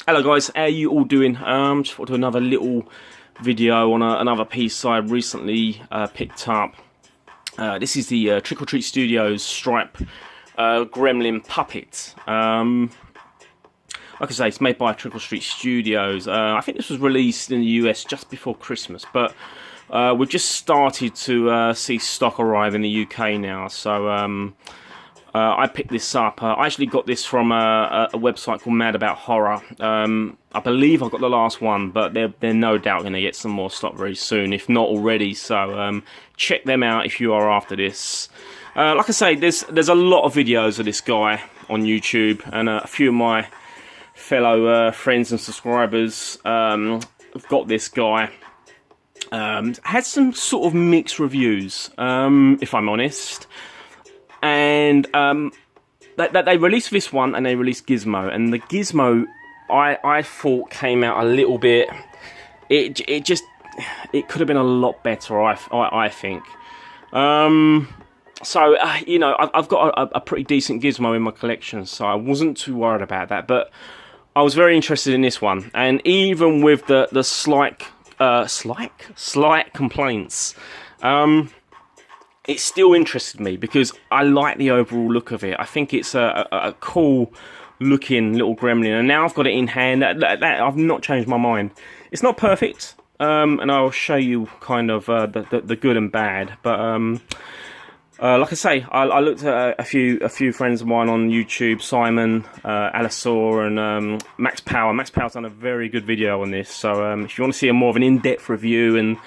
Hello guys, how are you all doing? Just want to do another little video on another piece I recently picked up. This is the Trick or Treat Studios Stripe Gremlin puppet. Like I say, it's made by Trick or Treat Studios. I think this was released in the US just before Christmas, but we've just started to see stock arrive in the UK now. So I picked this up. I actually got this from a website called Mad About Horror. I believe I got the last one, but they're no doubt going to get some more stock very soon, if not already. So check them out if you are after this. Like I say, there's a lot of videos of this guy on YouTube, and a few of my fellow friends and subscribers have got this guy. Had some sort of mixed reviews, if I'm honest. And they released this one, and they released Gizmo, and the Gizmo I thought came out a little bit. It could have been a lot better. I think. So you know, I've got a pretty decent Gizmo in my collection, so I wasn't too worried about that. But I was very interested in this one, and even with the slight complaints, it still interested me because I like the overall look of it. I think it's a cool looking little gremlin, and now I've got it in hand. That I've not changed my mind. It's not perfect, and I'll show you kind of the good and bad. But like I say, I looked at a few friends of mine on YouTube, Simon, Alisaur, and Max Power. Max Power's done a very good video on this. So if you want to see a more of an in-depth review and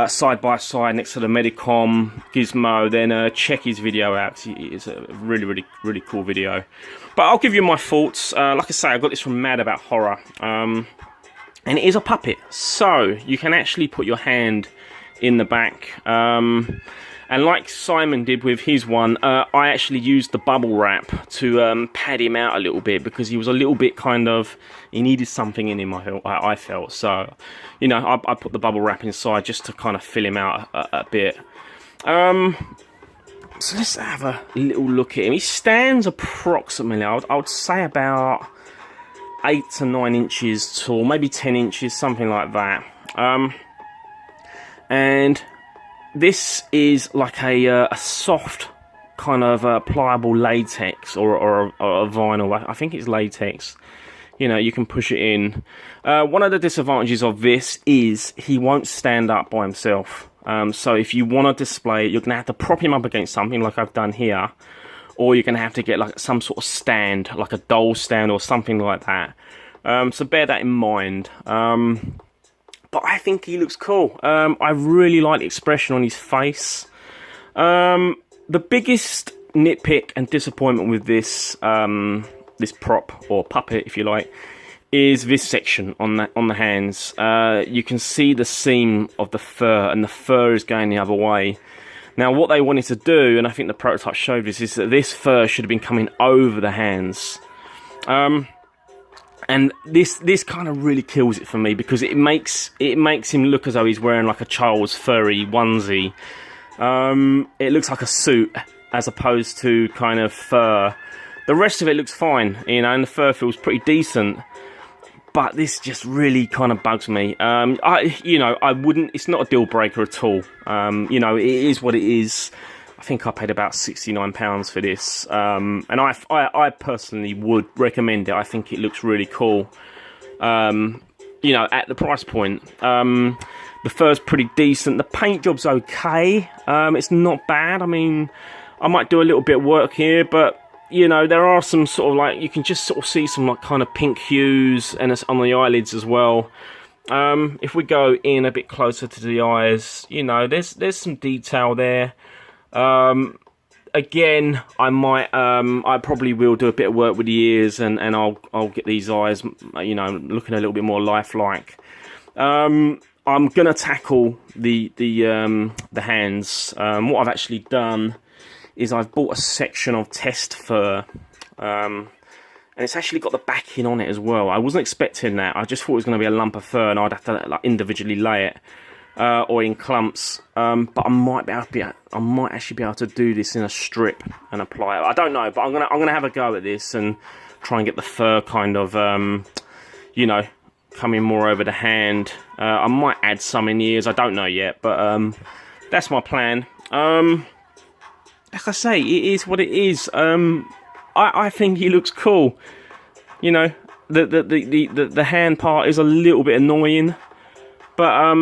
side by side next to the Medicom Gizmo, then check his video out. It's a really cool video. But I'll give you my thoughts. Like I say, I got this from Mad About Horror, and it is a puppet, so you can actually put your hand in the back. And like Simon did with his one, I actually used the bubble wrap to pad him out a little bit, because he was a little bit kind of, he needed something in him, I felt. So, you know, I put the bubble wrap inside just to kind of fill him out a bit. So let's have a little look at him. He stands approximately, I would say about 8 to 9 inches tall, maybe 10 inches, something like that. And this is like a soft kind of pliable latex or a vinyl. I think it's latex. You know, you can push it in. One of the disadvantages of this is he won't stand up by himself. So if you want to display it, you're going to have to prop him up against something like I've done here, or you're going to have to get like some sort of stand, like a doll stand or something like that. So bear that in mind. But I think he looks cool. I really like the expression on his face. The biggest nitpick and disappointment with this this prop or puppet, if you like, is this section on the hands. You can see the seam of the fur, and the fur is going the other way. Now, what they wanted to do, and I think the prototype showed this, is that this fur should have been coming over the hands. And this kind of really kills it for me, because it makes him look as though he's wearing like a child's furry onesie. It looks like a suit as opposed to kind of fur. The rest of it looks fine, you know, and the fur feels pretty decent. But this just really kind of bugs me. I wouldn't. It's not a deal breaker at all. You know, it is what it is. I think I paid about £69 for this, and I personally would recommend it. I think it looks really cool. You know, at the price point, the fur's pretty decent. The paint job's okay. It's not bad. I mean, I might do a little bit of work here, but you know, there are some sort of like, you can just sort of see some like kind of pink hues, and it's on the eyelids as well. If we go in a bit closer to the eyes, you know, there's some detail there. Again, I probably will do a bit of work with the ears, and I'll get these eyes, you know, looking a little bit more lifelike. I'm gonna tackle the hands. What I've actually done is I've bought a section of test fur, and it's actually got the backing on it as well. I wasn't expecting that. I just thought it was going to be a lump of fur, and I'd have to like individually lay it. Or in clumps, but I might actually be able to do this in a strip and apply it. I don't know, but I'm gonna have a go at this and try and get the fur kind of you know, coming more over the hand. I might add some in the ears, I don't know yet, but that's my plan. Like I say, it is what it is. I think he looks cool. You know, the hand part is a little bit annoying, but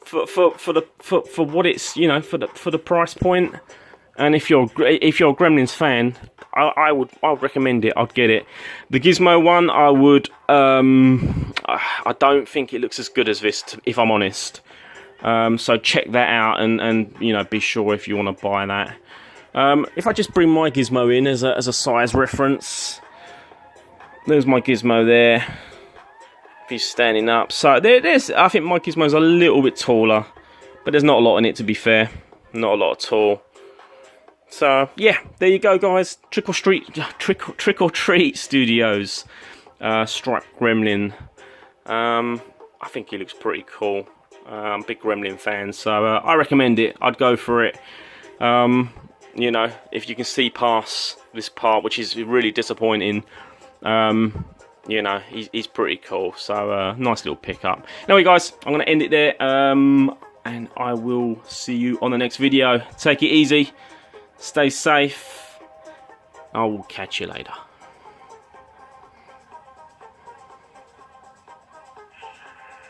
for what it's, you know, for the price point, and if you're a Gremlins fan, I would recommend it. I'd get it. The Gizmo one, I would. I don't think it looks as good as this, if I'm honest. So check that out, and you know, be sure if you want to buy that. If I just bring my Gizmo in as a size reference, there's my Gizmo there. If he's standing up, so there's. I think my Gizmo's a little bit taller, but there's not a lot in it, to be fair. Not a lot at all. So yeah, there you go, guys. Trick or Treat Studios, Stripe Gremlin. I think he looks pretty cool. I'm a big Gremlin fan, so I recommend it. I'd go for it. You know, if you can see past this part, which is really disappointing, you know, he's pretty cool. So nice little pickup. Anyway, guys, I'm going to end it there, and I will see you on the next video. Take it easy. Stay safe. I will catch you later.